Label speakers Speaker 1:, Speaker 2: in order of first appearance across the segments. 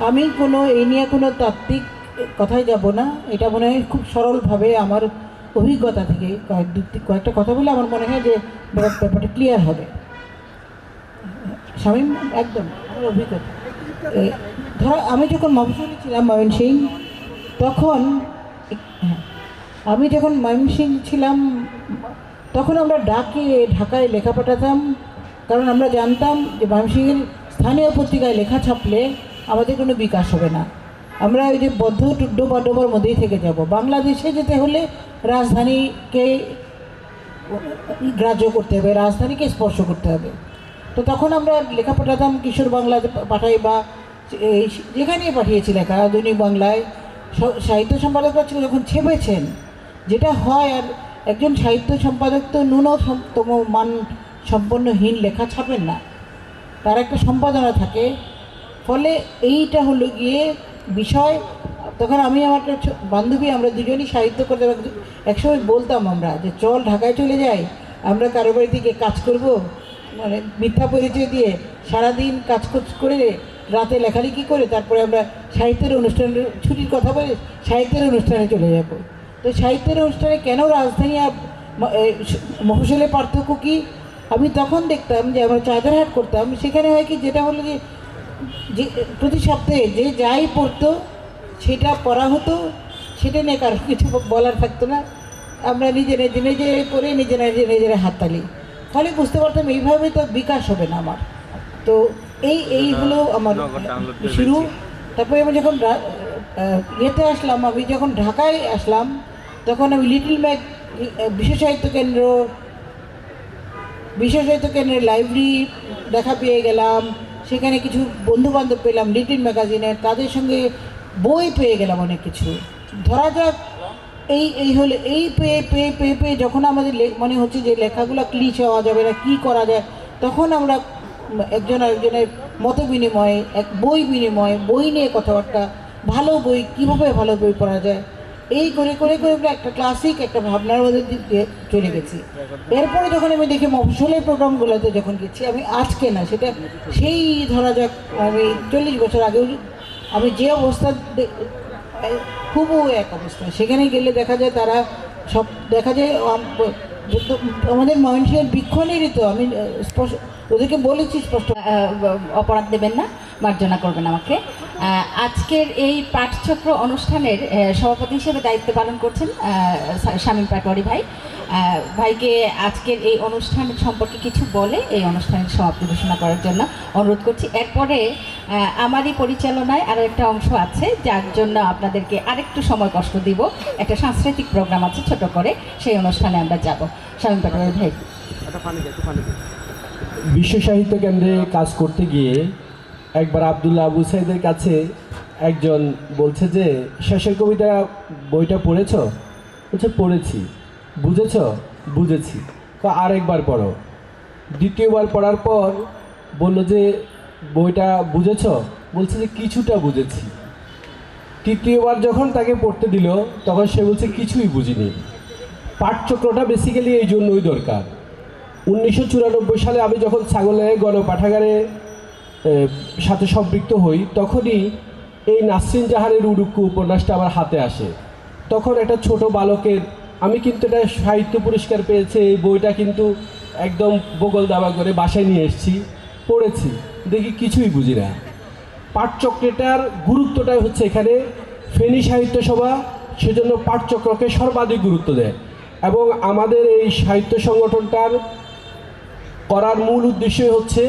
Speaker 1: আমি কোনো এই নিয়ে কোনো তাত্ত্বিক কথায় যাব না, এটা মনে হয় খুব সরলভাবে আমার অভিজ্ঞতা থেকে কয়েকটা কথা বলে আমার মনে হয় যে ব্যাপারটা ক্লিয়ার হবে। শামীম, একদম আমার অভিজ্ঞতা। ধরো আমি যখন মফস্বলে ছিলাম ময়মনসিংহ, তখন হ্যাঁ, আমি যখন ময়মনসিংহ ছিলাম তখন আমরা ডাকে ঢাকায় লেখা পাঠাতাম, কারণ আমরা জানতাম যে ময়মনসিংহের স্থানীয় পত্রিকায় লেখা ছাপলে আমাদের কোনো বিকাশ হবে না। আমরা ওই যে বদ্ধ টুড্ডোপাড্ডবার মধ্যেই থেকে যাব। বাংলাদেশে যেতে হলে রাজধানীকে গ্রাহ্য করতে হবে, রাজধানীকে স্পর্শ করতে হবে। তো তখন আমরা লেখা পাঠাতাম, কিশোর বাংলাতে পাঠাই বা যেখানেই পাঠিয়েছি লেখা, দৈনিক বাংলায়। সাহিত্য সম্পাদকরা ছিল যখন ছেপেছেন, যেটা হয়, আর একজন সাহিত্য সম্পাদক তো ন্যূনতম মান সম্পন্নহীন লেখা ছাপেন না, তার একটা সম্পাদনা থাকে। ফলে এইটা হলো গিয়ে বিষয়। তখন আমি আমার বান্ধবী, আমরা দুজনই সাহিত্য করতে একসময় বলতাম আমরা যে চল ঢাকায় চলে যাই, আমরা কারো বাড়ি থেকে কাজ করব, মানে মিথ্যা পরিচয় দিয়ে সারাদিন কাজ করে রাতে লেখালেখি করে তারপরে আমরা সাহিত্যের অনুষ্ঠানে, ছুটির কথা বলে সাহিত্যের অনুষ্ঠানে চলে যাব। তো সাহিত্যের অনুষ্ঠানে কেন রাজধানী আর মফস্বলে পার্থক্য কী? আমি তখন দেখতাম যে আমরা চাদরহাট করতাম, সেখানে হয় কি, যেটা হলো যে প্রতি সপ্তাহে যে যাই পড়তো সেটা পড়া হতো, সেটা নিয়ে কারো কিছু বলার থাকতো না। আমরা নিজেরা পড়ে নিজেরা হাততালি। ফলে বুঝতে পারতাম এইভাবে তো বিকাশ হবে না আমার। তো এই হলো আমার শুরু। তারপরে আমি যখন ইয়েতে আসলাম, আমি যখন ঢাকায় আসলাম, তখন আমি লিটল ম্যাগ বিশ্ব সাহিত্য কেন্দ্রের লাইব্রেরি দেখা পেয়ে গেলাম। সেখানে কিছু বন্ধুবান্ধব পেলাম লিটল ম্যাগাজিনের, তাদের সঙ্গে বই পেয়ে গেলাম অনেক কিছু। ধরা যাক এই হলে এই পেয়ে যখন আমাদের মনে হচ্ছে যে লেখাগুলো ক্লিচ হওয়া যাবে না, কী করা যায়, তখন আমরা একজন আরেকজনের মত বিনিময়ে, বই বিনিময়, বই নিয়ে কথাবার্তা, ভালো বই, কীভাবে ভালো বই পড়া যায়, এই করে একটা ক্লাসিক একটা ভাবনার মধ্যে দিয়ে চলে গেছি। এরপরে যখন আমি দেখি মফস্বলের প্রোগ্রামগুলোতে যখন গেছি, আমি আজকে না, সেটা সেই ধরা যাক আমি 40 বছর আগেও আমি যে অবস্থা, খুবও এক অবস্থা, সেখানে গেলে দেখা যায় তারা সব দেখা যায় আমাদের ময়মনসিংহের বৃক্ষণেরই তো আমি স্পষ্ট ওদেরকে বলেছি স্পষ্ট,
Speaker 2: অপরাধ দেবেন না, মার্জনা করবেন আমাকে। আজকের এই পাঠচক্র অনুষ্ঠানের সভাপতি হিসেবে দায়িত্ব পালন করছেন শামীম পাটোয়ারি ভাইকে আজকের এই অনুষ্ঠান সম্পর্কে কিছু বলে এই অনুষ্ঠানের সমাপ্তি ঘোষণা করার জন্য অনুরোধ করছি। এরপরে আমারই পরিচালনায় আরও একটা অংশ আছে, যার জন্য আপনাদেরকে আরেকটু সময় কষ্ট দিব। একটা সাংস্কৃতিক প্রোগ্রাম আছে ছোট করে, সেই অনুষ্ঠানে আমরা যাব। শামীম পাটোয়ারি ভাই।
Speaker 3: বিশ্ব সাহিত্য কেন্দ্রে কাজ করতে গিয়ে একবার আবদুল্লাহ আবু সাইদের কাছে একজন বলছে যে, শেষের কবিতা বইটা পড়েছ? বলছে পড়েছি। বুঝেছ? বুঝেছি। আরেকবার পড়ো। দ্বিতীয়বার পড়ার পর বলল যে, বইটা বুঝেছ? বলছে যে কিছুটা বুঝেছি। তৃতীয়বার যখন তাকে পড়তে দিল, তখন সে বলছে কিছুই বুঝিনি। পাঠচক্রটা বেসিক্যালি এই জন্যই দরকার। 1994 সালে আমি যখন ছাগলের গণপাঠাগারে সাথে সম্পৃক্ত হই, তখনই এই নাসরিন জাহানের উডুক্কু উপন্যাসটা আমার হাতে আসে। তখন একটা ছোট বালকের, আমি কিন্তু এটা সাহিত্য পুরস্কার পেয়েছে, এই বইটা কিন্তু একদম বগল দাবা করে বাসায় নিয়ে এসেছি, পড়েছি, দেখি কিছুই বুঝি না। পাঠচক্রটার গুরুত্বটাই হচ্ছে এখানে। ফেনী সাহিত্য সভা সেজন্য পাঠচক্রকে সর্বাধিক গুরুত্ব দেয়, এবং আমাদের এই সাহিত্য সংগঠনটার করার মূল উদ্দেশ্যই হচ্ছে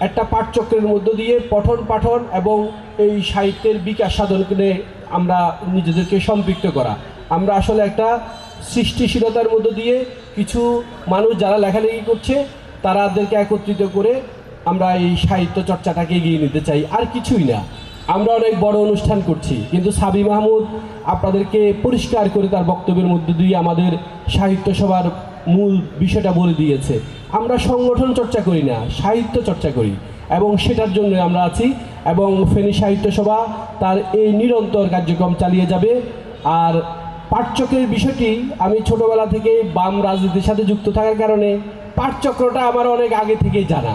Speaker 3: একটা পাঠচক্রের মধ্য দিয়ে পঠন পাঠন এবং এই সাহিত্যের বিকাশ সাধন করে আমরা নিজেদেরকে সম্পৃক্ত করা। আমরা আসলে একটা সৃষ্টিশীলতার মধ্য দিয়ে কিছু মানুষ যারা লেখালেখি করছে তাদেরকে একত্রিত করে আমরা এই সাহিত্য চর্চাটাকে এগিয়ে নিতে চাই, আর কিছুই না। আমরা অনেক বড় অনুষ্ঠান করছি, কিন্তু সাবি মাহমুদ আপনাদেরকে পরিষ্কার করে তার বক্তব্যের মধ্যে দিয়ে আমাদের সাহিত্য সভার মূল বিষয়টা বলে দিয়েছে। আমরা সংগঠন চর্চা করি না, সাহিত্য চর্চা করি, এবং সেটার জন্য আমরা আছি। এবং ফেনী সাহিত্য সভা তার এই নিরন্তর কার্যক্রম চালিয়ে যাবে। আর পাঠচক্রের বিষয়টি, আমি ছোটোবেলা থেকে বাম রাজনীতির সাথে যুক্ত থাকার কারণে পাঠচক্রটা আমার অনেক আগে থেকেই জানা।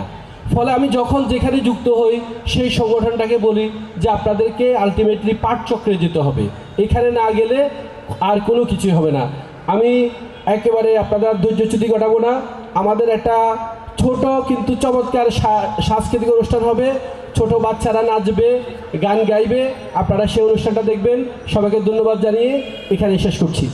Speaker 3: ফলে আমি যখন যেখানে যুক্ত হই সেই সংগঠনটাকে বলি যে আপনাদেরকে আলটিমেটলি পাঠচক্রে যেতে হবে, এখানে না গেলে আর কোনো কিছুই হবে না। আমি একেবারে আপনাদের ধৈর্যচ্যুতি ঘটাবো না, আমাদের একটা ছোট কিন্তু চমৎকার সাংস্কৃতিক অনুষ্ঠান হবে, ছোট বাচ্চারা নাচবে, গান গাইবে, আপনারা সেই অনুষ্ঠানটা দেখবেন। সবাইকে ধন্যবাদ জানিয়ে এখানে শেষ করছি।